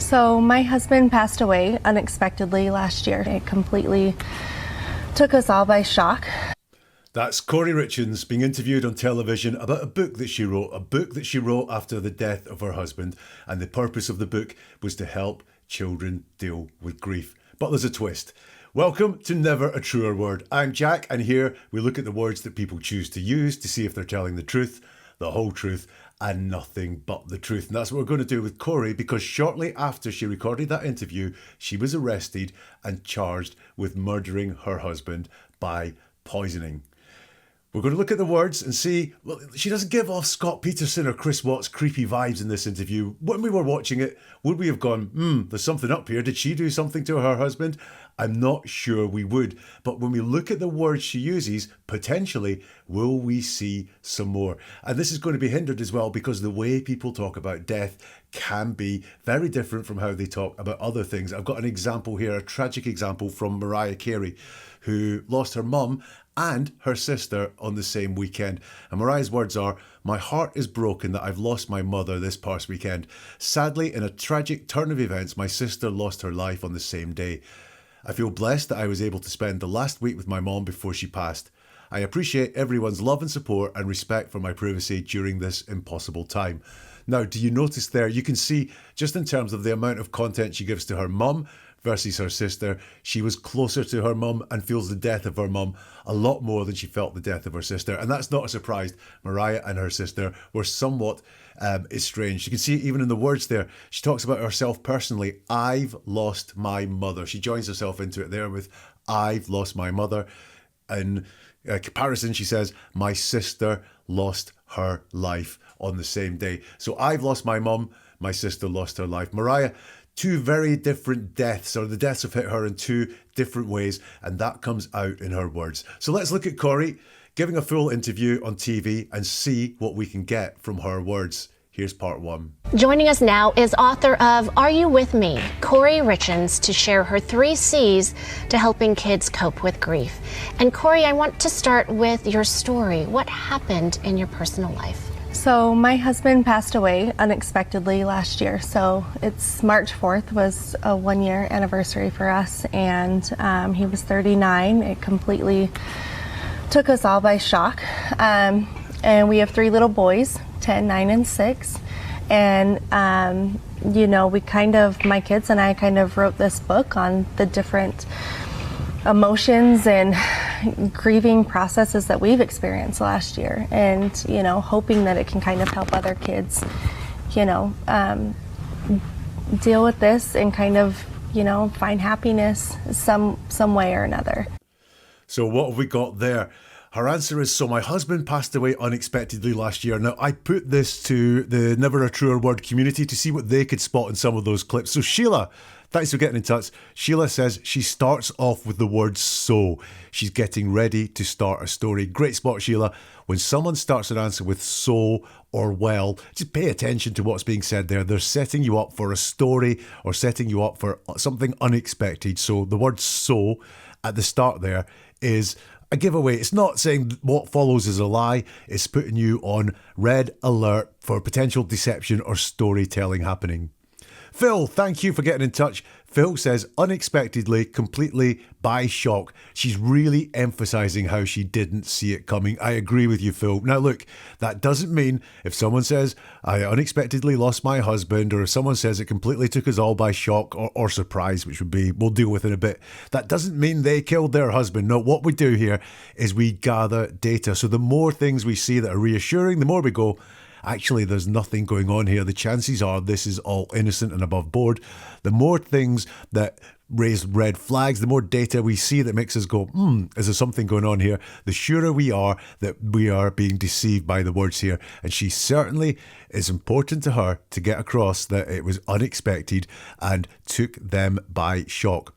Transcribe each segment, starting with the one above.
So my husband passed away unexpectedly last year. It completely took us all by shock. That's Kouri Richins being interviewed on television about a book that she wrote after the death of her husband, and the purpose of the book was to help children deal with grief. But there's a twist. Welcome to Never a Truer Word. I'm Jack, and here we look at the words that people choose to use to see if they're telling the truth, the whole truth, and nothing but the truth. And that's what we're going to do with Kouri, because shortly after she recorded that interview, she was arrested and charged with murdering her husband by poisoning. We're going to look at the words and see, well, she doesn't give off Scott Peterson or Chris Watts creepy vibes in this interview. When we were watching it, would we have gone, there's something up here. Did she do something to her husband? I'm not sure we would. But when we look at the words she uses, potentially, will we see some more? And this is going to be hindered as well because the way people talk about death can be very different from how they talk about other things. I've got an example here, a tragic example from Mariah Carey, who lost her mum and her sister on the same weekend. And Mariah's words are, "My heart is broken that I've lost my mother this past weekend. Sadly, in a tragic turn of events, my sister lost her life on the same day. I feel blessed that I was able to spend the last week with my mom before she passed. I appreciate everyone's love and support and respect for my privacy during this impossible time." Now, do you notice there, you can see just in terms of the amount of content she gives to her mum versus her sister, she was closer to her mum and feels the death of her mum a lot more than she felt the death of her sister. And that's not a surprise. Mariah and her sister were somewhat estranged. You can see it even in the words there. She talks about herself personally. I've lost my mother. She joins herself into it there with I've lost my mother. In comparison, she says, my sister lost her life on the same day. So I've lost my mum, my sister lost her life. Mariah, two very different deaths, or the deaths have hit her in two different ways, and that comes out in her words. So let's look at Kouri giving a full interview on TV and see what we can get from her words. Here's part one. Joining us now is author of Are You With Me? Kouri Richins, to share her 3 C's to helping kids cope with grief. And Kouri, I want to start with your story. What happened in your personal life? So my husband passed away unexpectedly last year. So it's March 4th was a 1-year anniversary for us, and he was 39. It completely took us all by shock. And we have 3 little boys, 10, 9, and 6. And, my kids and I kind of wrote this book on the different emotions and grieving processes that we've experienced last year, and hoping that it can kind of help other kids deal with this and kind of find happiness some way or another. So what have we got there? Her answer is, so my husband passed away unexpectedly last year. Now, I put this to the Never a Truer Word community to see what they could spot in some of those clips. So Sheila, thanks for getting in touch. Sheila says she starts off with the word so. She's getting ready to start a story. Great spot, Sheila. When someone starts an answer with so or well, just pay attention to what's being said there. They're setting you up for a story or setting you up for something unexpected. So the word so at the start there is a giveaway. It's not saying what follows is a lie. It's putting you on red alert for potential deception or storytelling happening. Phil, thank you for getting in touch. Phil says, unexpectedly, completely by shock. She's really emphasising how she didn't see it coming. I agree with you, Phil. Now, look, that doesn't mean if someone says, I unexpectedly lost my husband, or if someone says it completely took us all by shock or surprise, which would be, we'll deal with in a bit, that doesn't mean they killed their husband. No, what we do here is we gather data. So the more things we see that are reassuring, the more we go, actually, there's nothing going on here. The chances are this is all innocent and above board. The more things that raise red flags, the more data we see that makes us go, is there something going on here? The surer we are that we are being deceived by the words here. And she certainly is important to her to get across that it was unexpected and took them by shock.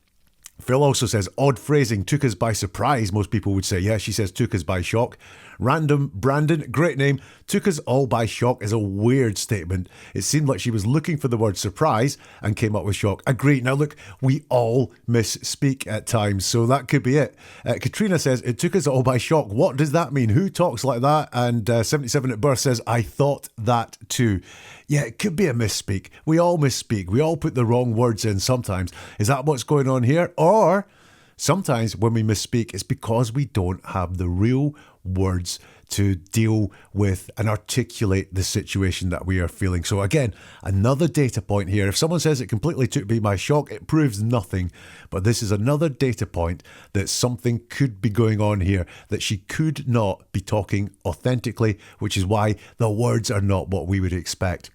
Phil also says, odd phrasing, took us by surprise, most people would say. Yeah, she says, took us by shock. Random Brandon, great name. Took us all by shock is a weird statement. It seemed like she was looking for the word surprise and came up with shock. Agree. Now look, we all misspeak at times, so that could be it. Katrina says, it took us all by shock. What does that mean? Who talks like that? And 77 at birth says, I thought that too. Yeah, it could be a misspeak. We all misspeak. We all put the wrong words in sometimes. Is that what's going on here? Or sometimes when we misspeak, it's because we don't have the real words to deal with and articulate the situation that we are feeling. So again, another data point here. If someone says it completely took me by shock, it proves nothing. But this is another data point that something could be going on here, that she could not be talking authentically, which is why the words are not what we would expect.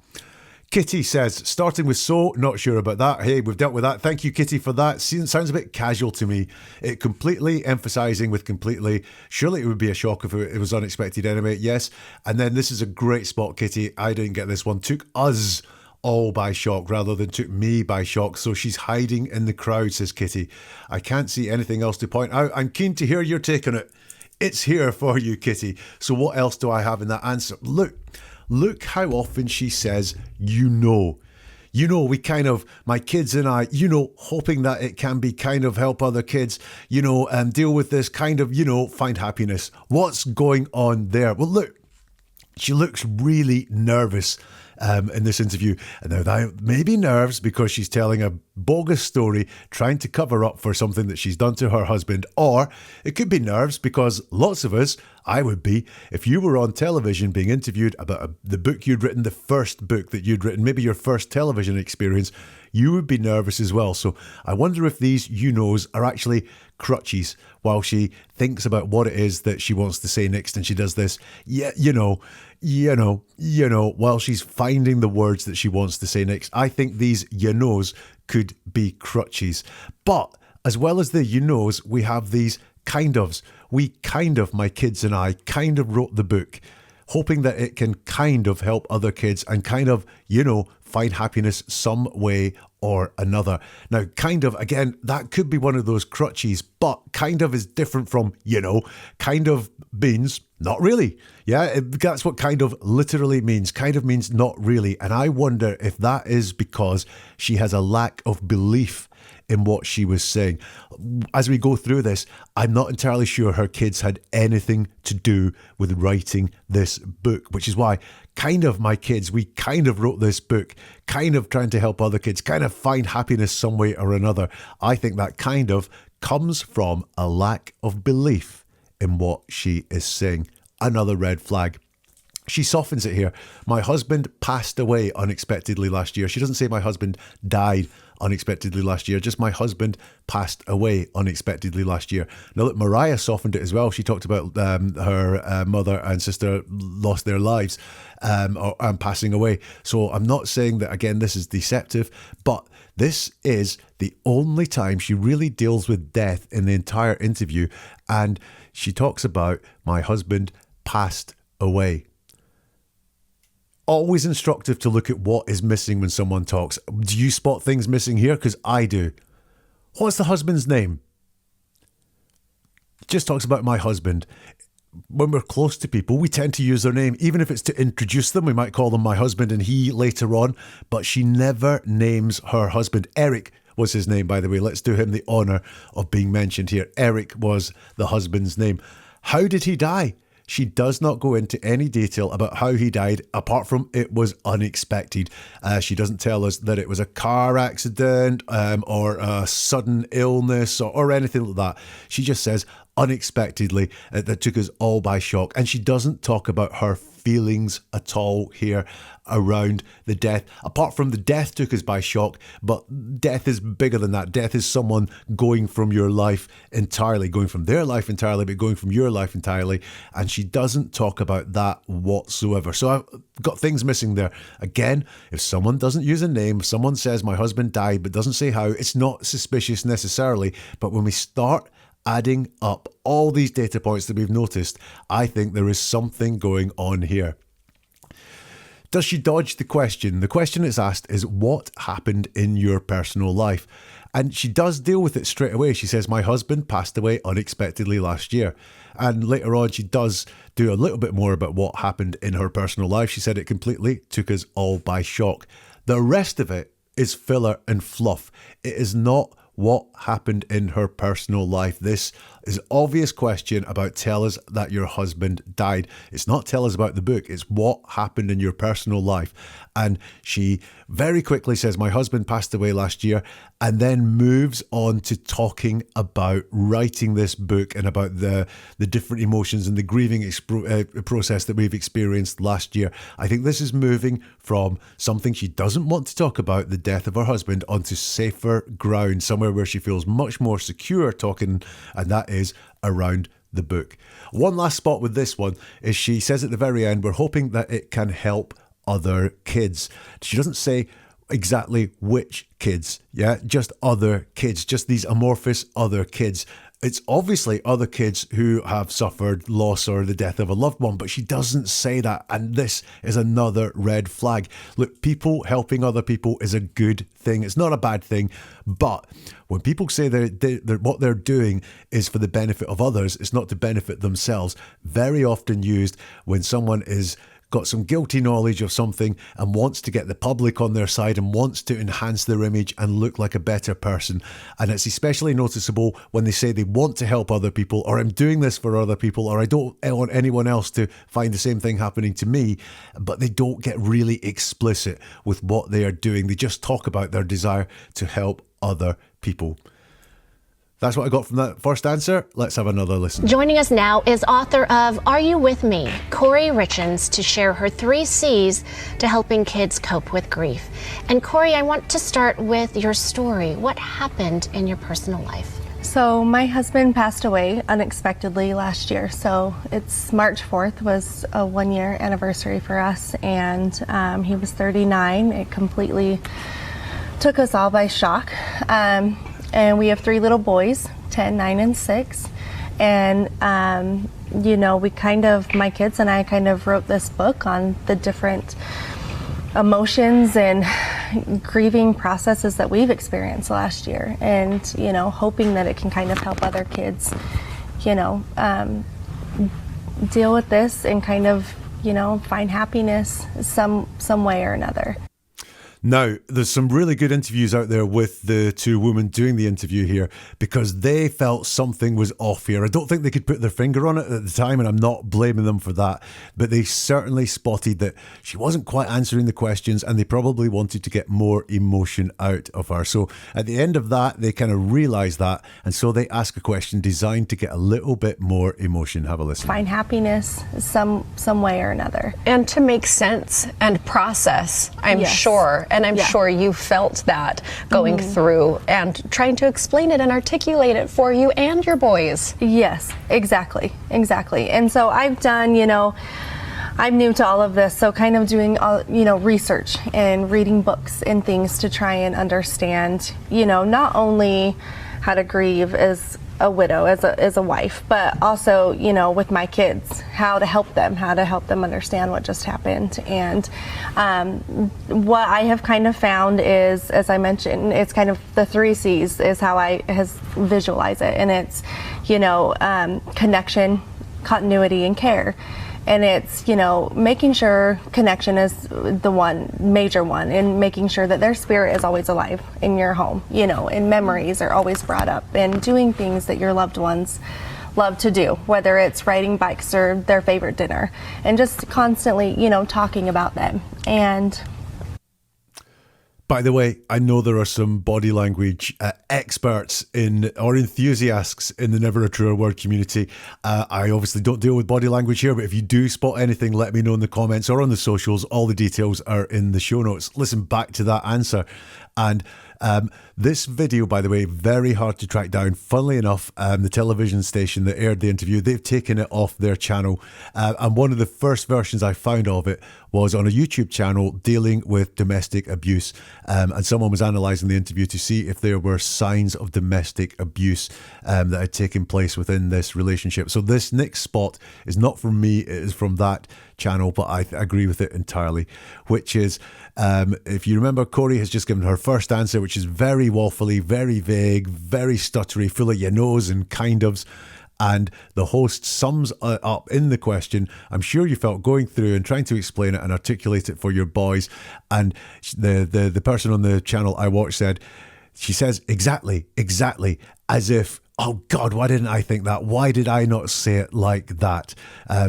Kitty says, starting with so, not sure about that. Hey, we've dealt with that. Thank you, Kitty, for that. Sounds a bit casual to me. It completely emphasising with completely. Surely it would be a shock if it was unexpected anyway. Yes. And then this is a great spot, Kitty. I didn't get this one. Took us all by shock rather than took me by shock. So she's hiding in the crowd, says Kitty. I can't see anything else to point out. I'm keen to hear your take on it. It's here for you, Kitty. So what else do I have in that answer? Look how often she says, you know. You know, we kind of, my kids and I, you know, hoping that it can be kind of help other kids, you know, and deal with this kind of, you know, find happiness. What's going on there? Well, look, she looks really nervous in this interview. And now that may be nerves because she's telling a bogus story, trying to cover up for something that she's done to her husband. Or it could be nerves because lots of us, I would be, if you were on television being interviewed about the book you'd written, the first book that you'd written, maybe your first television experience, you would be nervous as well. So I wonder if these you knows are actually crutches while she thinks about what it is that she wants to say next, and she does this, yeah, you know, while she's finding the words that she wants to say next. I think these you knows could be crutches. But as well as the you knows, we have these kind ofs. We kind of, my kids and I, kind of wrote the book, hoping that it can kind of help other kids and kind of, you know, find happiness some way or another. Now, kind of, again, that could be one of those crutches, but kind of is different from, you know, kind of means not really. Yeah, that's what kind of literally means. Kind of means not really. And I wonder if that is because she has a lack of belief in what she was saying. As we go through this, I'm not entirely sure her kids had anything to do with writing this book, which is why kind of my kids, we kind of wrote this book, kind of trying to help other kids, kind of find happiness some way or another. I think that kind of comes from a lack of belief in what she is saying. Another red flag. She softens it here. My husband passed away unexpectedly last year. She doesn't say my husband died unexpectedly last year, just my husband passed away unexpectedly last year. Now look, Mariah softened it as well. She talked about her mother and sister lost their lives and passing away. So I'm not saying that, again, this is deceptive, but this is the only time she really deals with death in the entire interview. And she talks about my husband passed away. Always instructive to look at what is missing when someone talks. Do you spot things missing here? Because I do. What's the husband's name? Just talks about my husband. When we're close to people, we tend to use their name. Even if it's to introduce them, we might call them my husband and he later on. But she never names her husband. Eric was his name, by the way. Let's do him the honour of being mentioned here. Eric was the husband's name. How did he die? She does not go into any detail about how he died, apart from it was unexpected. She doesn't tell us that it was a car accident or a sudden illness or anything like that. She just says unexpectedly that took us all by shock. And she doesn't talk about her feelings at all here around the death, apart from the death took us by shock. But death is bigger than that. Death is someone going from your life entirely, going from their life entirely, but going from your life entirely. And she doesn't talk about that whatsoever. So I've got things missing there. Again, if someone doesn't use a name, if someone says my husband died but doesn't say how, it's not suspicious necessarily. But when we start adding up all these data points that we've noticed, I think there is something going on here. Does she dodge the question? The question it's asked is, what happened in your personal life? And she does deal with it straight away. She says, my husband passed away unexpectedly last year. And later on, she does do a little bit more about what happened in her personal life. She said it completely took us all by shock. The rest of it is filler and fluff. It is not what happened in her personal life. This is an obvious question about tell us that your husband died. It's not tell us about the book. It's what happened in your personal life. And she very quickly says, my husband passed away last year, and then moves on to talking about writing this book and about the different emotions and the grieving process that we've experienced last year. I think this is moving from something she doesn't want to talk about, the death of her husband, onto safer ground, somewhere where she feels much more secure talking, and that is around the book. One last spot with this one is she says at the very end, we're hoping that it can help other kids. She doesn't say exactly which kids, just other kids, just these amorphous other kids. It's obviously other kids who have suffered loss or the death of a loved one, but she doesn't say that. And this is another red flag. Look, people helping other people is a good thing. It's not a bad thing. But when people say they're what they're doing is for the benefit of others, it's not to benefit themselves. Very often used when someone is got some guilty knowledge of something and wants to get the public on their side and wants to enhance their image and look like a better person. And it's especially noticeable when they say they want to help other people, or I'm doing this for other people, or I don't want anyone else to find the same thing happening to me, but they don't get really explicit with what they are doing. They just talk about their desire to help other people. That's what I got from that first answer. Let's have another listen. Joining us now is author of Are You With Me, Kouri Richins, to share her 3 C's to helping kids cope with grief. And Kouri, I want to start with your story. What happened in your personal life? So my husband passed away unexpectedly last year. So it's March 4th was a 1-year anniversary for us, and he was 39. It completely took us all by shock. And we have 3 little boys, 10, 9, and 6. And, my kids and I kind of wrote this book on the different emotions and grieving processes that we've experienced last year. And, hoping that it can kind of help other kids, deal with this and kind of, find happiness some way or another. Now, there's some really good interviews out there with the 2 women doing the interview here, because they felt something was off here. I don't think they could put their finger on it at the time, and I'm not blaming them for that, but they certainly spotted that she wasn't quite answering the questions, and they probably wanted to get more emotion out of her. So at the end of that, they kind of realised that, and so they ask a question designed to get a little bit more emotion. Have a listen. Find happiness some way or another. And to make sense and process, I'm Yes. sure. And I'm sure you felt that going through and trying to explain it and articulate it for you and your boys. Yes, exactly. And so I've done, I'm new to all of this, so kind of doing, research and reading books and things to try and understand, not only how to grieve as a widow, as a wife, but also, with my kids, how to help them understand what just happened. And what I have kind of found is, as I mentioned, it's kind of the 3 C's is how I visualize it. And it's, connection, continuity, and care. And it's, making sure connection is the major one, and making sure that their spirit is always alive in your home, and memories are always brought up, and doing things that your loved ones love to do, whether it's riding bikes or their favorite dinner, and just constantly, talking about them. And by the way, I know there are some body language experts or enthusiasts in the Never a Truer Word community. I obviously don't deal with body language here, but if you do spot anything, let me know in the comments or on the socials. All the details are in the show notes. Listen back to that answer. And this video, by the way, very hard to track down. Funnily enough, the television station that aired the interview, they've taken it off their channel. And one of the first versions I found of it was on a YouTube channel dealing with domestic abuse. And someone was analysing the interview to see if there were signs of domestic abuse that had taken place within this relationship. So this next spot is not from me, it is from that channel, but I agree with it entirely, which is, if you remember, Kouri has just given her first answer, which is very waffly, very vague, very stuttery, full of your nose and kind ofs. And the host sums it up in the question. I'm sure you felt going through and trying to explain it and articulate it for your boys. And the person on the channel I watched she says, exactly, as if, oh God, why didn't I think that? Why did I not say it like that?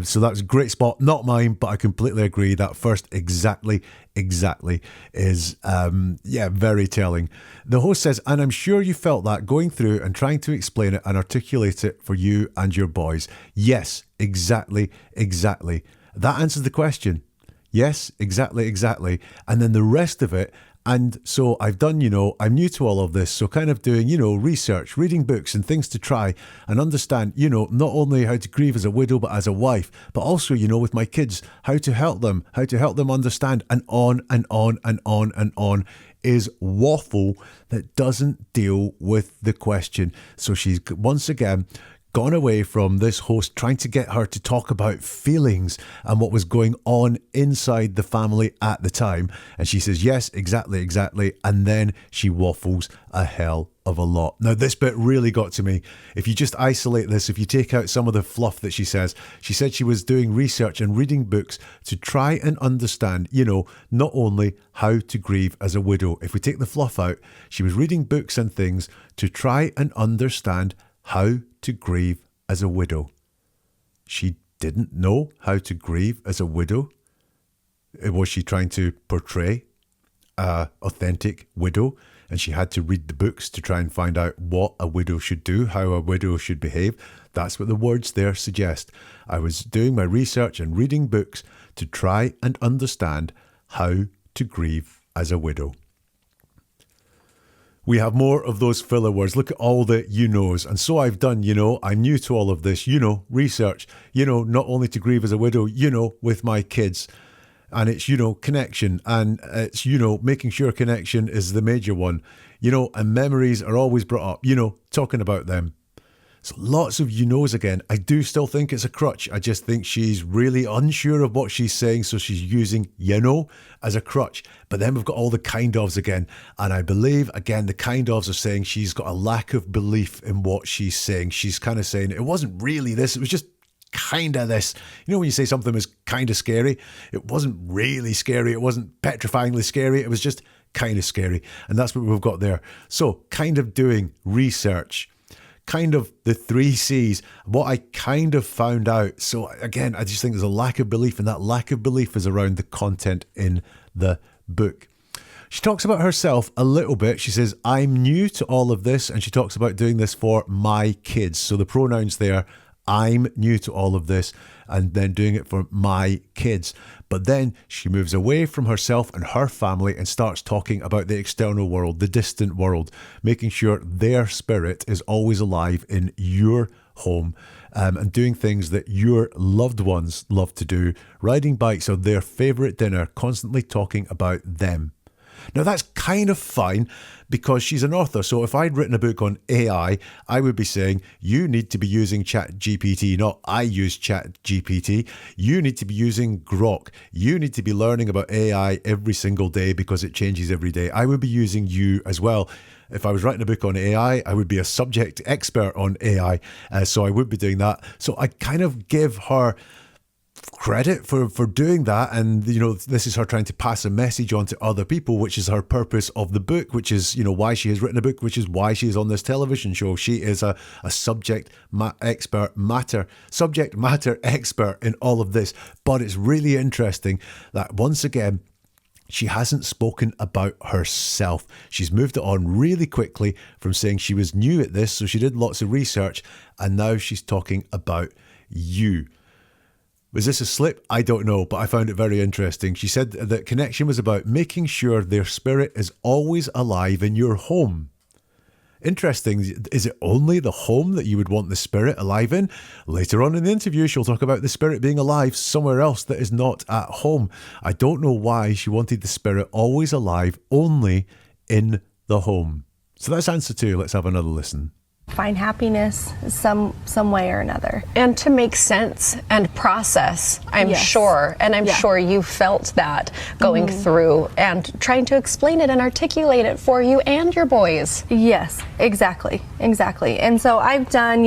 So that was a great spot, not mine, but I completely agree. That first exactly is, very telling. The host says, and I'm sure you felt that going through and trying to explain it and articulate it for you and your boys. Yes, exactly. That answers the question. Yes, exactly. And then the rest of it. And so I've done, I'm new to all of this. So kind of doing, research, reading books and things to try and understand, not only how to grieve as a widow, but as a wife, but also, with my kids, how to help them understand, and on and on and on and on is waffle that doesn't deal with the question. So she's once again gone away from this host trying to get her to talk about feelings and what was going on inside the family at the time. And she says, yes, exactly. And then she waffles a hell of a lot. Now, this bit really got to me. If you just isolate this, if you take out some of the fluff that she said she was doing research and reading books to try and understand, not only how to grieve as a widow. If we take the fluff out, she was reading books and things to try and understand how to grieve as a widow. She didn't know how to grieve as a widow. Was she trying to portray an authentic widow? And she had to read the books to try and find out what a widow should do, how a widow should behave. That's what the words there suggest. I was doing my research and reading books to try and understand how to grieve as a widow. We have more of those filler words. Look at all the knows. And so I've done, I'm new to all of this, research, not only to grieve as a widow, with my kids. And it's, connection. And it's, making sure connection is the major one, and memories are always brought up, talking about them. So lots of knows again. I do still think it's a crutch. I just think she's really unsure of what she's saying. So she's using, as a crutch. But then we've got all the kind ofs again. And I believe, again, the kind ofs are saying she's got a lack of belief in what she's saying. She's kind of saying it wasn't really this. It was just kind of this. When you say something was kind of scary, it wasn't really scary. It wasn't petrifyingly scary. It was just kind of scary. And that's what we've got there. So kind of doing research. Kind of the 3 C's, what I kind of found out. So again, I just think there's a lack of belief, and that lack of belief is around the content in the book. She talks about herself a little bit. She says, I'm new to all of this, and she talks about doing this for my kids. So the pronouns there, I'm new to all of this, and then doing it for my kids. But then she moves away from herself and her family and starts talking about the external world, the distant world, making sure their spirit is always alive in your home, and doing things that your loved ones love to do. Riding bikes are their favourite dinner, constantly talking about them. Now that's kind of fine because she's an author. So if I'd written a book on AI, I would be saying, you need to be using ChatGPT, not I use ChatGPT. You need to be using Grok. You need to be learning about AI every single day because it changes every day. I would be using you as well. If I was writing a book on AI, I would be a subject expert on AI. So I would be doing that. So I kind of give her credit for doing that, and this is her trying to pass a message on to other people, which is her purpose of the book, which is why she has written a book, which is why she is on this television show. She is a subject matter expert in all of this. But it's really interesting that once again she hasn't spoken about herself. She's moved it on really quickly from saying she was new at this, so she did lots of research, and now she's talking about you. Was this a slip? I don't know, but I found it very interesting. She said that connection was about making sure their spirit is always alive in your home. Interesting. Is it only the home that you would want the spirit alive in? Later on in the interview, she'll talk about the spirit being alive somewhere else that is not at home. I don't know why she wanted the spirit always alive only in the home. So that's answer 2. Let's have another listen. find happiness some way or another. And to make sense and process, I'm Yes. sure. And I'm Yeah. sure you felt that going through and trying to explain it and articulate it for you and your boys. Yes, exactly. And so I've done,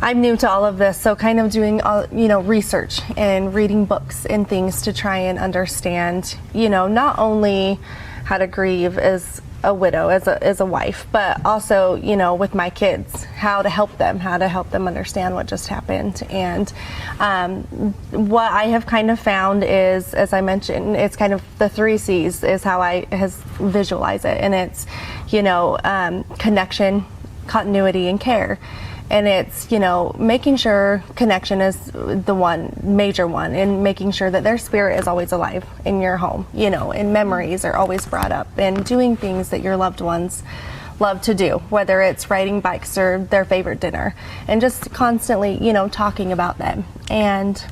I'm new to all of this, so kind of doing all, research and reading books and things to try and understand, not only how to grieve as a widow, as a wife, but also, with my kids, how to help them understand what just happened. And what I have kind of found is, as I mentioned, it's kind of the 3 C's is how I visualize it, and it's, connection, continuity, and care. And it's, making sure connection is the major one, and making sure that their spirit is always alive in your home, and memories are always brought up, and doing things that your loved ones love to do, whether it's riding bikes or their favorite dinner, and just constantly, talking about them. And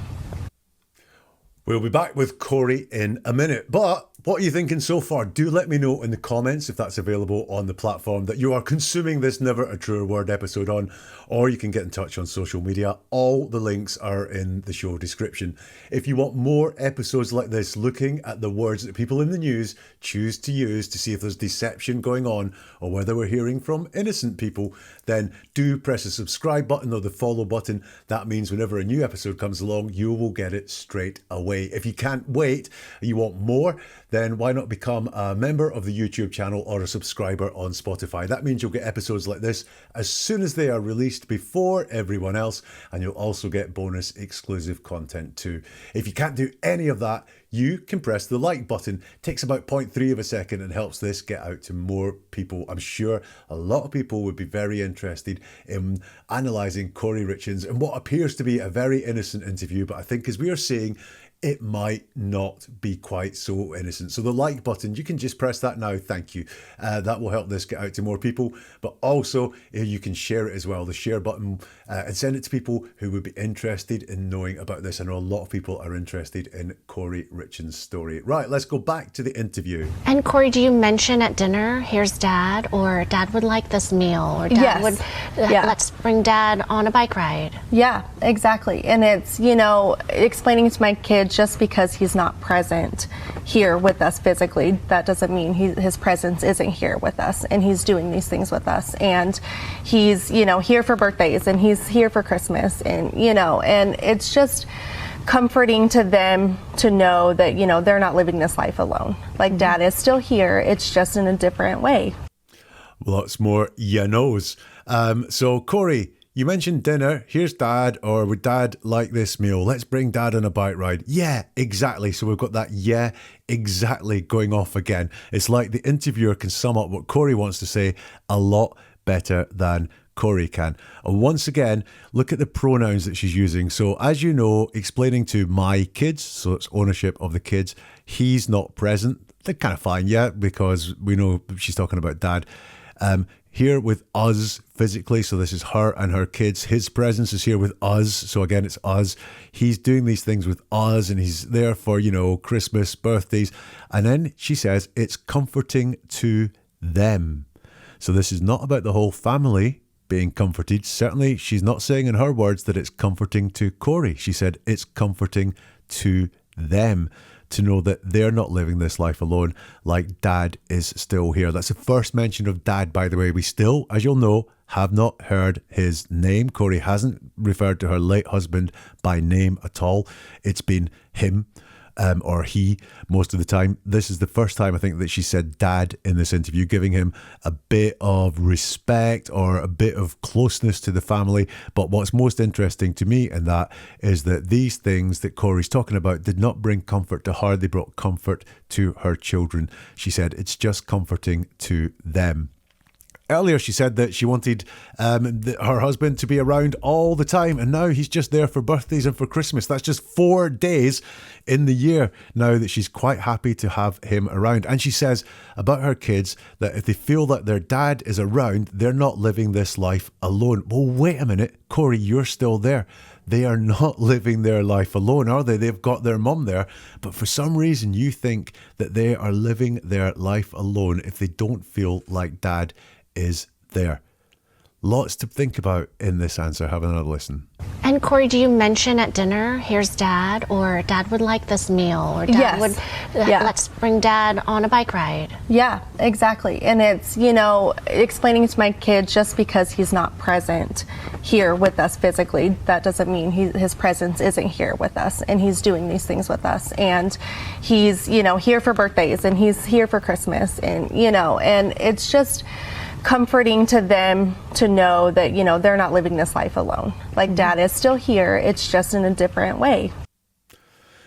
we'll be back with Kouri in a minute, but what are you thinking so far? Do let me know in the comments if that's available on the platform that you are consuming this Never a Truer Word episode on, or you can get in touch on social media. All the links are in the show description. If you want more episodes like this, looking at the words that people in the news choose to use to see if there's deception going on or whether we're hearing from innocent people, then do press the subscribe button or the follow button. That means whenever a new episode comes along, you will get it straight away. If you can't wait, you want more, then why not become a member of the YouTube channel or a subscriber on Spotify? That means you'll get episodes like this as soon as they are released before everyone else, and you'll also get bonus exclusive content too. If you can't do any of that, you can press the like button. It takes about 0.3 of a second and helps this get out to more people. I'm sure a lot of people would be very interested in analysing Kouri Richins and what appears to be a very innocent interview, but I think as we are seeing, it might not be quite so innocent. So the like button, you can just press that now. Thank you. That will help this get out to more people. But also, you can share it as well. The share button, and send it to people who would be interested in knowing about this. I know a lot of people are interested in Kouri Richins' story. Right, let's go back to the interview. And Kouri, do you mention at dinner, here's Dad, or Dad would like this meal, or Dad Yes. would, Yeah. let's bring Dad on a bike ride? yeah, exactly. And it's, explaining to my kids, just because he's not present here with us physically, that doesn't mean his presence isn't here with us, and he's doing these things with us, and he's here for birthdays, and he's here for Christmas, and and it's just comforting to them to know that they're not living this life alone. Like, Dad is still here, it's just in a different way. Lots more knows. So Kouri, you mentioned dinner. Here's Dad, or would Dad like this meal? Let's bring Dad on a bike ride. Yeah, exactly. So we've got that yeah, exactly going off again. It's like the interviewer can sum up what Kouri wants to say a lot better than Kouri can. And once again, look at the pronouns that she's using. So as you know, explaining to my kids, so it's ownership of the kids, he's not present. They're kind of fine, yeah, because we know she's talking about Dad. Here with us physically, so this is her and her kids. His presence is here with us, so again, it's us. He's doing these things with us, and he's there for, Christmas, birthdays. And then she says it's comforting to them. So this is not about the whole family being comforted. Certainly, she's not saying in her words that it's comforting to Kouri. She said it's comforting to them, to know that they're not living this life alone, like Dad is still here. That's the first mention of Dad, by the way. We still, as you'll know, have not heard his name. Kouri hasn't referred to her late husband by name at all. It's been him. Or he, most of the time. This is the first time I think that she said Dad in this interview, giving him a bit of respect or a bit of closeness to the family. But what's most interesting to me in that is that these things that Kouri's talking about did not bring comfort to her. They brought comfort to her children. She said it's just comforting to them. Earlier, she said that she wanted her husband to be around all the time, and now he's just there for birthdays and for Christmas. That's just 4 days in the year now that she's quite happy to have him around. And she says about her kids that if they feel that their dad is around, they're not living this life alone. Well, wait a minute, Kouri, you're still there. They are not living their life alone, are they? They've got their mum there. But for some reason, you think that they are living their life alone if they don't feel like Dad is there. Lots to think about in this answer. Have another listen. And Kouri, do you mention at dinner, here's Dad, or Dad would like this meal, or Dad Yes. would, Yeah. let's bring Dad on a bike ride? Yeah, exactly. And it's, you know, explaining to my kids, just because he's not present here with us physically, that doesn't mean his presence isn't here with us, and he's doing these things with us. And he's, you know, here for birthdays, and he's here for Christmas, and, you know, and it's just comforting to them to know that, you know, they're not living this life alone. Like, Dad is still here, it's just in a different way.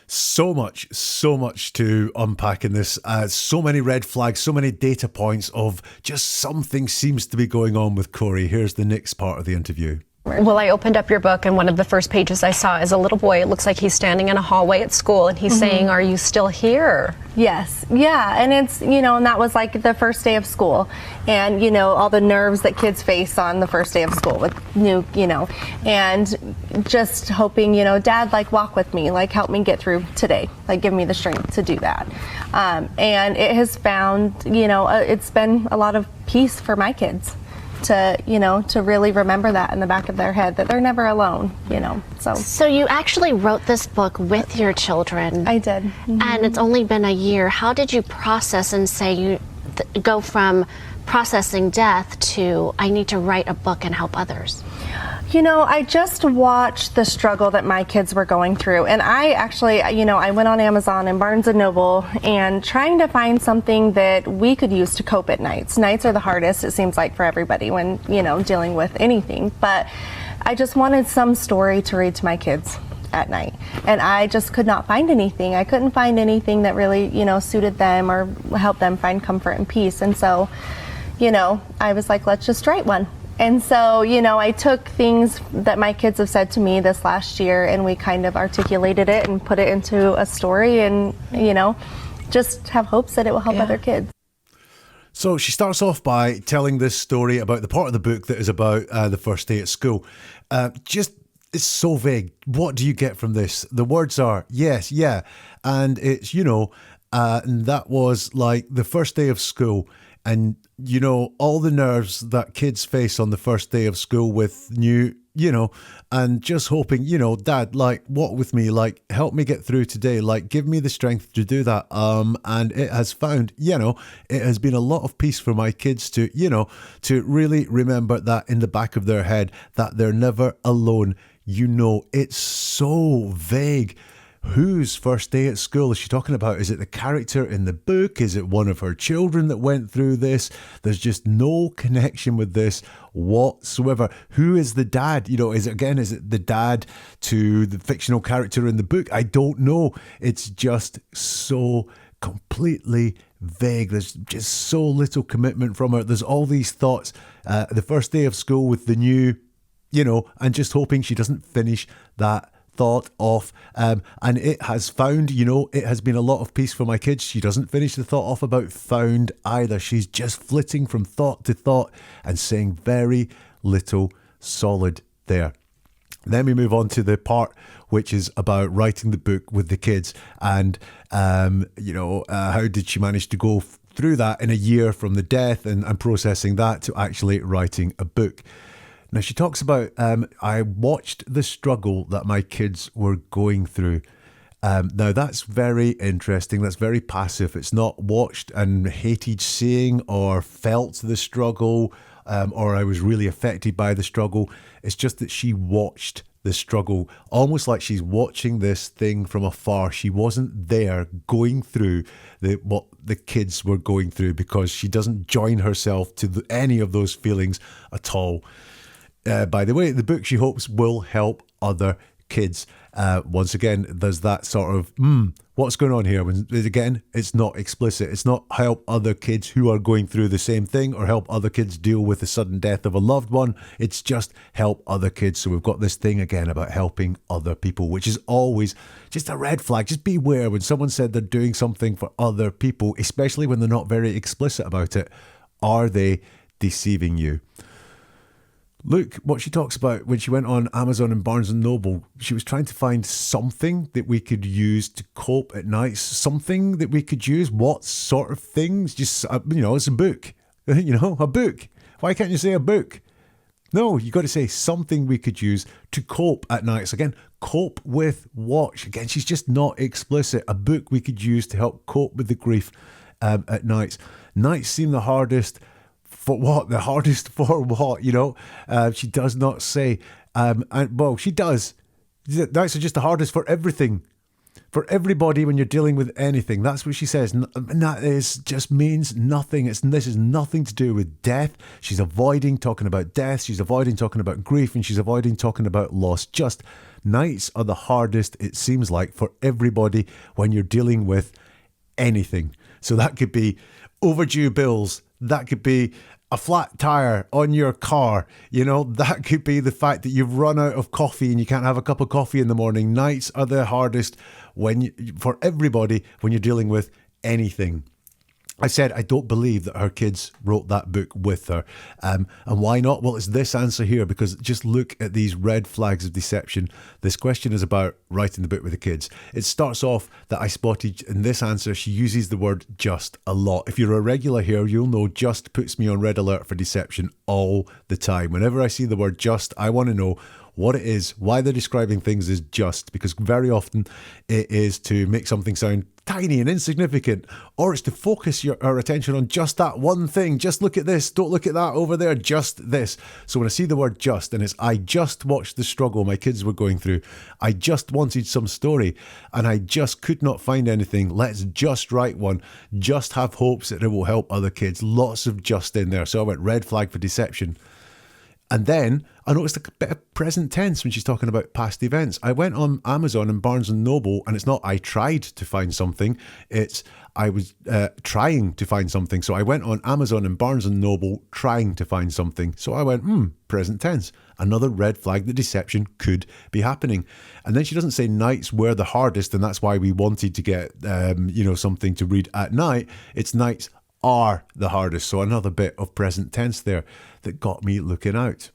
So much to unpack in this. So many red flags, so many data points of just something seems to be going on with Kouri. Here's the next part of the interview. Well, I opened up your book, and one of the first pages I saw is a little boy. It looks like he's standing in a hallway at school, and he's saying, "Are you still here?" Yes, yeah, and it's, you know, and that was like the first day of school, and, you know, all the nerves that kids face on the first day of school with new, you know, and just hoping, you know, Dad, like, walk with me, like, help me get through today, like, give me the strength to do that. And it has found, you know, it's been a lot of peace for my kids to, you know, to really remember that in the back of their head, that they're never alone, you know. So you actually wrote this book with your children. I did. And it's only been a year. How did you process and say you go from processing death to I need to write a book and help others? You know, I just watched the struggle that my kids were going through, and I actually, you know, I went on Amazon and Barnes and Noble and trying to find something that we could use to cope at nights. Nights are the hardest, it seems like, for everybody when, you know, dealing with anything, but I just wanted some story to read to my kids at night, and I just could not find anything. I couldn't find anything that really, you know, suited them or helped them find comfort and peace, and so, you know, I was like, let's just write one. And so, you know, I took things that my kids have said to me this last year, and we kind of articulated it and put it into a story, and, you know, just have hopes that it will help other kids. So she starts off by telling this story about the part of the book that is about the first day at school. It's so vague. What do you get from this? The words are yes, yeah. And it's, you know, and that was like the first day of school. And, you know, all the nerves that kids face on the first day of school with new, you know, and just hoping, you know, Dad, like, walk with me, like, help me get through today, like, give me the strength to do that. And it has found, you know, it has been a lot of peace for my kids to, you know, to really remember that in the back of their head, that they're never alone. You know, it's so vague. Whose first day at school is she talking about? Is it the character in the book? Is it one of her children that went through this? There's just no connection with this whatsoever. Who is the dad? You know, is it the dad to the fictional character in the book? I don't know. It's just so completely vague. There's just so little commitment from her. There's all these thoughts. The first day of school with the new, you know, and just hoping she doesn't finish that thought off, and it has found, you know, it has been a lot of peace for my kids. She doesn't finish the thought off about found either. She's just flitting from thought to thought and saying very little solid there. Then we move on to the part which is about writing the book with the kids, and you know, how did she manage to go through that in a year from the death and processing that to actually writing a book. Now, she talks about, I watched the struggle that my kids were going through. Now, that's very interesting. That's very passive. It's not watched and hated seeing or felt the struggle, or I was really affected by the struggle. It's just that she watched the struggle, almost like she's watching this thing from afar. She wasn't there going through what the kids were going through, because she doesn't join herself to any of those feelings at all. By the way, the book, she hopes, will help other kids. Once again, there's that sort of, what's going on here? When, again, it's not explicit. It's not help other kids who are going through the same thing or help other kids deal with the sudden death of a loved one. It's just help other kids. So we've got this thing again about helping other people, which is always just a red flag. Just beware when someone said they're doing something for other people, especially when they're not very explicit about it. Are they deceiving you? Look what she talks about when she went on Amazon and Barnes and Noble. She was trying to find something that we could use to cope at night, something that we could use. What sort of things? Just, you know, it's a book. You know, a book. Why can't you say a book? No, you got to say something we could use to cope at night. So again, cope with what? Again, she's just not explicit. A book we could use to help cope with the grief at nights. Nights seem the hardest for what? The hardest for what? She does not say. Well, she does. Nights are just the hardest for everything. For everybody when you're dealing with anything. That's what she says. And that just means nothing. This is nothing to do with death. She's avoiding talking about death. She's avoiding talking about grief. And she's avoiding talking about loss. Just nights are the hardest, it seems like, for everybody when you're dealing with anything. So that could be overdue bills. That could be a flat tire on your car. That could be the fact that you've run out of coffee and you can't have a cup of coffee in the morning. Nights are the hardest for everybody when you're dealing with anything. I said I don't believe that her kids wrote that book with her. And why not? Well, it's this answer here, because just look at these red flags of deception. This question is about writing the book with the kids. It starts off that I spotted in this answer, she uses the word just a lot. If you're a regular here, you'll know just puts me on red alert for deception all the time. Whenever I see the word just, I want to know what it is, why they're describing things as just, because very often it is to make something sound tiny and insignificant, or it's to focus our attention on just that one thing. Just look at this, don't look at that over there, just this. So when I see the word just, and it's I just watched the struggle my kids were going through, I just wanted some story and I just could not find anything, let's just write one, just have hopes that it will help other kids. Lots of just in there. So I went red flag for deception. And then I noticed a bit of present tense when she's talking about past events. I went on Amazon and Barnes & Noble, and it's not I tried to find something, it's I was trying to find something. So I went on Amazon and Barnes & Noble trying to find something. So I went, present tense. Another red flag that deception could be happening. And then she doesn't say nights were the hardest, and that's why we wanted to get something to read at night. It's nights are the hardest. So another bit of present tense there that got me looking out.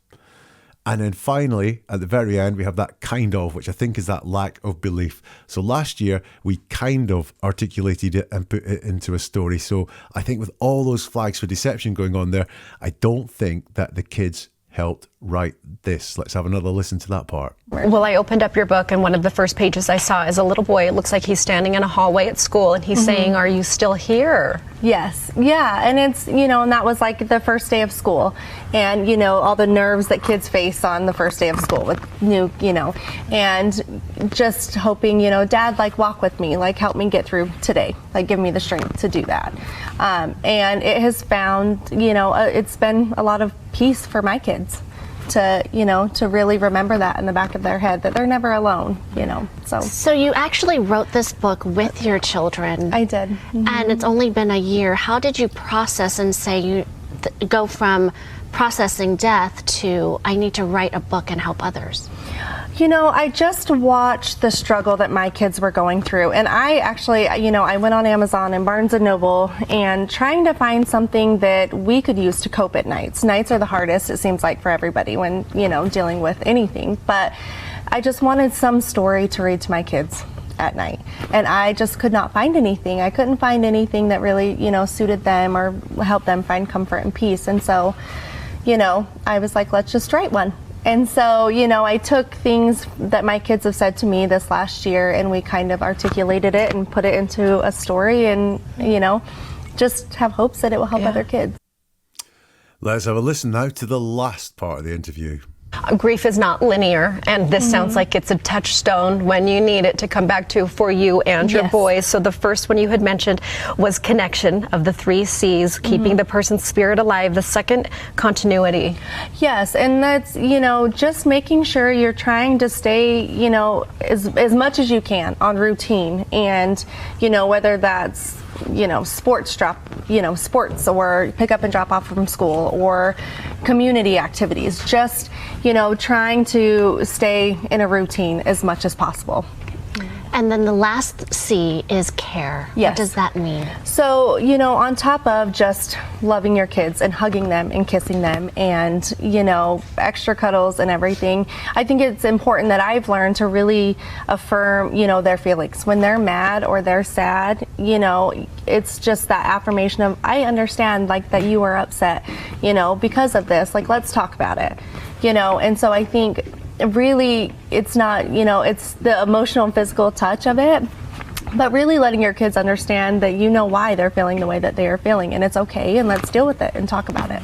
And then finally, at the very end, we have that kind of, which I think is that lack of belief. So last year, we kind of articulated it and put it into a story. So I think with all those flags for deception going on there, I don't think that the kids helped write this. Let's have another listen to that part. Well, I opened up your book, and one of the first pages I saw is a little boy. It looks like he's standing in a hallway at school, and he's saying, "Are you still here?" Yes. Yeah. And it's, and that was like the first day of school, and, all the nerves that kids face on the first day of school with new, and just hoping, Dad, walk with me, help me get through today, give me the strength to do that. And it has found, it's been a lot of peace for my kids to really remember that in the back of their head, that they're never alone, So you actually wrote this book with your children. I did. And it's only been a year. How did you process and say you go from processing death to I need to write a book and help others? I just watched the struggle that my kids were going through, and I actually, I went on Amazon and Barnes & Noble and trying to find something that we could use to cope at nights. Nights are the hardest, it seems like, for everybody when, dealing with anything, but I just wanted some story to read to my kids at night, and I just could not find anything. I couldn't find anything that really, suited them or helped them find comfort and peace, and so, I was like, let's just write one. And so, I took things that my kids have said to me this last year, and we kind of articulated it and put it into a story, and, just have hopes that it will help other kids. Let's have a listen now to the last part of the interview. Grief is not linear, and this sounds like it's a touchstone when you need it to come back to for you and your boys. So the first one you had mentioned was connection of the 3 C's, keeping the person's spirit alive. The second, continuity. Yes, and that's, just making sure you're trying to stay, as much as you can on routine, and, whether that's sports or pick up and drop off from school, or community activities, just, trying to stay in a routine as much as possible. And then the last C is care. Yes. What does that mean? So, on top of just loving your kids and hugging them and kissing them and, extra cuddles and everything, I think it's important that I've learned to really affirm, their feelings. When they're mad or they're sad, it's just that affirmation of, I understand, that you are upset, because of this, let's talk about it. And so I think really it's not, it's the emotional and physical touch of it, but really letting your kids understand that you know why they're feeling the way that they are feeling, and it's okay, and let's deal with it and talk about it.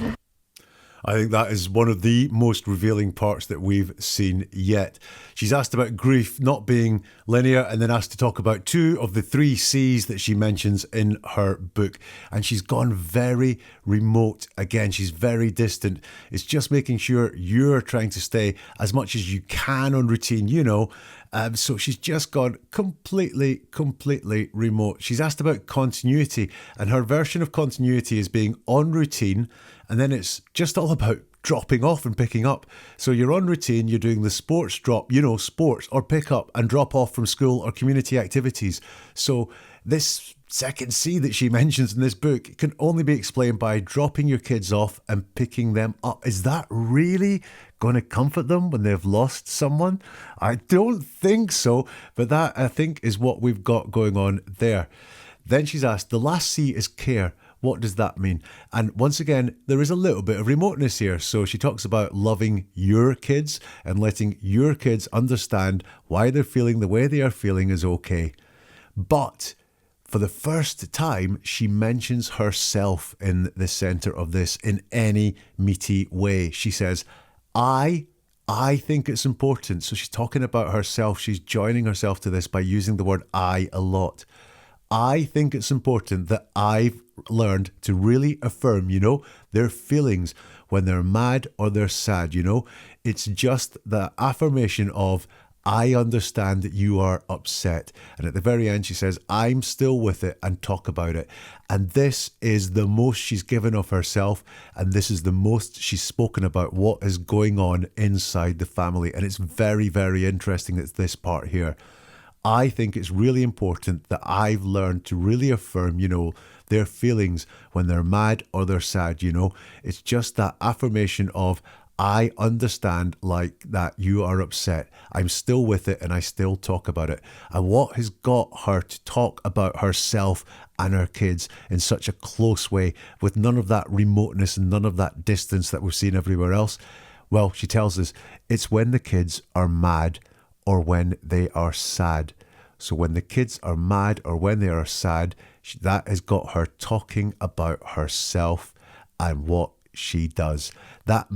I think that is one of the most revealing parts that we've seen yet. She's asked about grief not being linear, and then asked to talk about 2 of the 3 C's that she mentions in her book. And she's gone very remote again. She's very distant. It's just making sure you're trying to stay as much as you can on routine, so she's just gone completely remote. She's asked about continuity, and her version of continuity is being on routine, and then it's just all about dropping off and picking up. So you're on routine, you're doing the sports drop, sports or pick up and drop off from school or community activities. So this second C that she mentions in this book can only be explained by dropping your kids off and picking them up. Is that really going to comfort them when they've lost someone? I don't think so, but that I think is what we've got going on there. Then she's asked, the last C is care. What does that mean? And once again, there is a little bit of remoteness here. So she talks about loving your kids and letting your kids understand why they're feeling the way they are feeling is okay. But for the first time, she mentions herself in the center of this in any meaty way. She says, I think it's important. So she's talking about herself. She's joining herself to this by using the word I a lot. I think it's important that I've learned to really affirm, their feelings when they're mad or they're sad, It's just the affirmation of, I understand that you are upset. And at the very end, she says, I'm still with it and talk about it. And this is the most she's given of herself. And this is the most she's spoken about what is going on inside the family. And it's very, very interesting. It's this part here. I think it's really important that I've learned to really affirm, their feelings when they're mad or they're sad, It's just that affirmation of, I understand like that you are upset. I'm still with it and I still talk about it. And what has got her to talk about herself and her kids in such a close way with none of that remoteness and none of that distance that we've seen everywhere else? Well, she tells us it's when the kids are mad or when they are sad. So when the kids are mad or when they are sad, that has got her talking about herself and what she does. That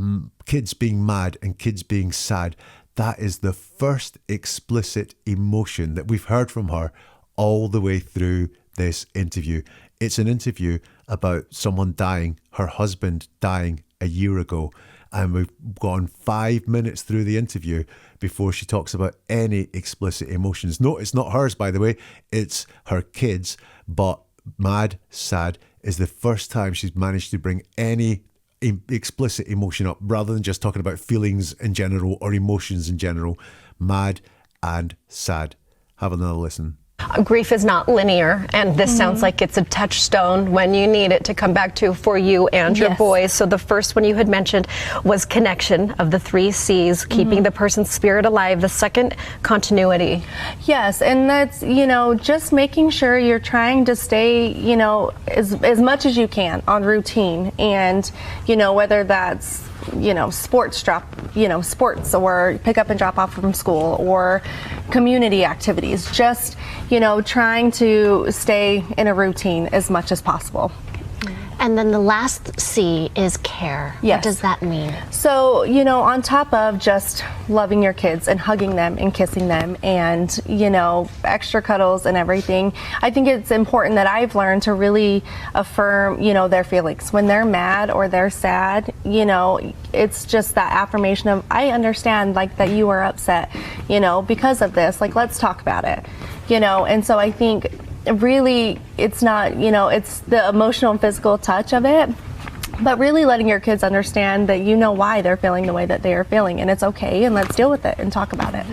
kids being mad and kids being sad, that is the first explicit emotion that we've heard from her all the way through this interview. It's an interview about someone dying, her husband dying a year ago. And we've gone 5 minutes through the interview before she talks about any explicit emotions. No, it's not hers, by the way. It's her kids. But mad, sad is the first time she's managed to bring any explicit emotion up rather than just talking about feelings in general or emotions in general. Mad and sad. Have another listen. Grief is not linear, and this sounds like it's a touchstone when you need it to come back to for you and your boys. So the first one you had mentioned was connection of the 3 C's, keeping the person's spirit alive. The second, continuity. Yes, and that's, just making sure you're trying to stay, as much as you can on routine. And, whether that's sports or pick up and drop off from school or community activities, just, trying to stay in a routine as much as possible. And then the last C is care. Yes. What does that mean? So, on top of just loving your kids and hugging them and kissing them and, extra cuddles and everything, I think it's important that I've learned to really affirm, their feelings. When they're mad or they're sad, it's just that affirmation of, I understand, that you are upset, because of this. Let's talk about it, And so I think really it's not, it's the emotional and physical touch of it, but really letting your kids understand that you know why they're feeling the way that they are feeling, and it's okay, and let's deal with it and talk about it.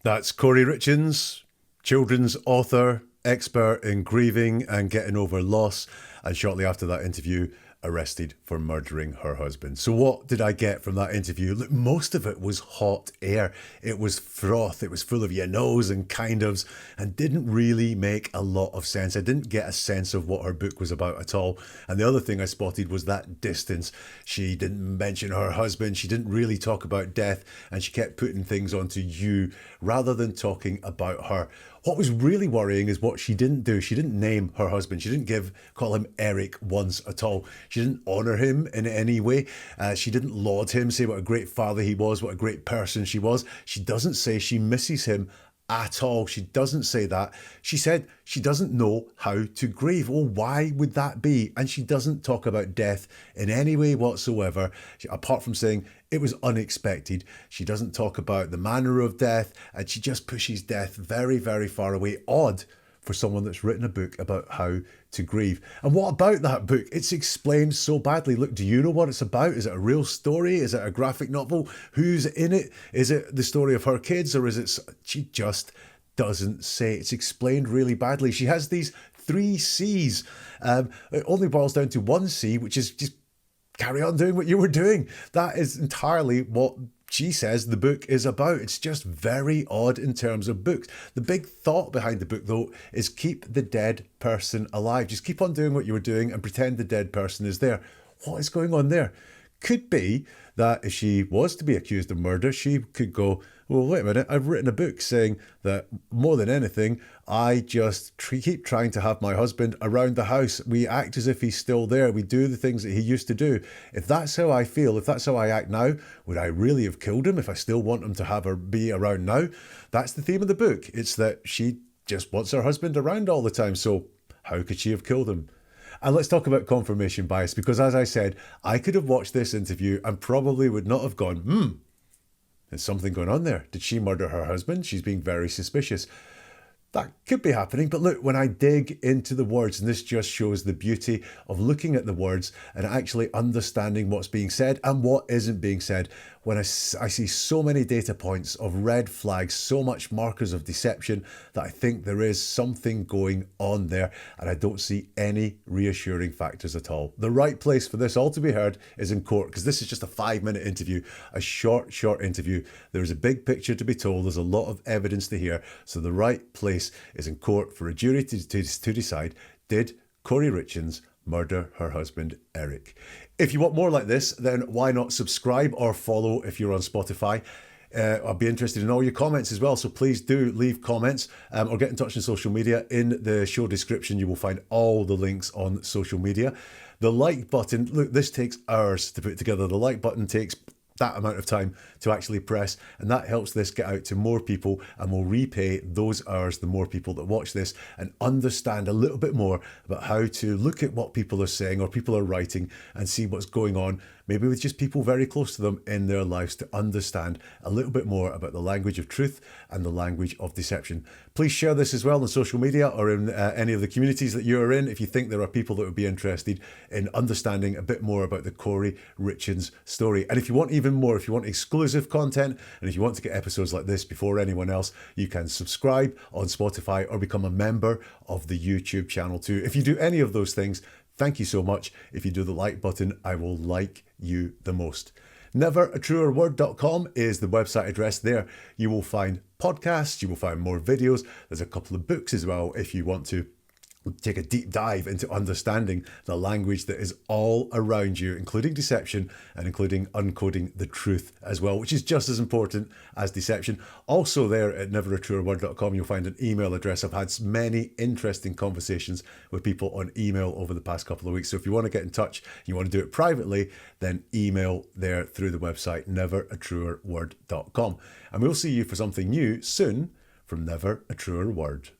That's Kouri Richins, children's author, expert in grieving and getting over loss. And shortly after that interview, arrested for murdering her husband. So what did I get from that interview? Look, most of it was hot air. It was froth. It was full of yeah, no's and kind ofs, and didn't really make a lot of sense. I didn't get a sense of what her book was about at all. And the other thing I spotted was that distance. She didn't mention her husband. She didn't really talk about death, and she kept putting things onto you rather than talking about her. What was really worrying is what she didn't do. She didn't name her husband. She didn't call him Eric once at all. She didn't honour him in any way. She didn't laud him, say what a great father he was, what a great person she was. She doesn't say she misses him at all. She doesn't say that. She said she doesn't know how to grieve. Well, why would that be? And she doesn't talk about death in any way whatsoever, apart from saying it was unexpected. She doesn't talk about the manner of death, and she just pushes death very, very far away. Odd for someone that's written a book about how to grieve. And what about that book? It's explained so badly. Look, do you know what it's about? Is it a real story? Is it a graphic novel? Who's in it? Is it the story of her kids, or is it... She just doesn't say. It's explained really badly. She has these 3 C's. It only boils down to 1 C, which is just carry on doing what you were doing. That is entirely what she says the book is about. It's just very odd in terms of books. The big thought behind the book, though, is keep the dead person alive. Just keep on doing what you were doing and pretend the dead person is there. What is going on there? Could be that if she was to be accused of murder, she could go, well, wait a minute, I've written a book saying that more than anything, I just keep trying to have my husband around the house. We act as if he's still there. We do the things that he used to do. If that's how I feel, if that's how I act now, would I really have killed him if I still want him to have her be around now? That's the theme of the book. It's that she just wants her husband around all the time. So how could she have killed him? And let's talk about confirmation bias, because as I said, I could have watched this interview and probably would not have gone, there's something going on there. Did she murder her husband? She's being very suspicious. That could be happening, but look, when I dig into the words, and this just shows the beauty of looking at the words and actually understanding what's being said and what isn't being said, when I see so many data points of red flags, so much markers of deception, that I think there is something going on there, and I don't see any reassuring factors at all. The right place for this all to be heard is in court, because this is just a 5-minute interview, a short interview. There's a big picture to be told. There's a lot of evidence to hear. So the right place is in court for a jury to decide, did Kouri Richins murder her husband, Eric? If you want more like this, then why not subscribe or follow if you're on Spotify? I'll be interested in all your comments as well, so please do leave comments or get in touch on social media. In the show description, you will find all the links on social media. The like button, look, this takes hours to put together. The like button takes that amount of time to actually press, and that helps this get out to more people and will repay those hours the more people that watch this and understand a little bit more about how to look at what people are saying or people are writing and see what's going on, maybe with just people very close to them in their lives, to understand a little bit more about the language of truth and the language of deception. Please share this as well on social media or in any of the communities that you're in if you think there are people that would be interested in understanding a bit more about the Kouri Richins story. And if you want even more, if you want exclusive content, and if you want to get episodes like this before anyone else, you can subscribe on Spotify or become a member of the YouTube channel too. If you do any of those things, thank you so much. If you do the like button, I will like you the most. Neveratruerword.com is the website address. There you will find podcasts, you will find more videos. There's a couple of books as well if you want to take a deep dive into understanding the language that is all around you, including deception and including uncoding the truth as well, which is just as important as deception. Also there at neveratruerword.com, you'll find an email address. I've had many interesting conversations with people on email over the past couple of weeks. So if you want to get in touch, you want to do it privately, then email there through the website, neveratruerword.com. And we'll see you for something new soon from Never a Truer Word.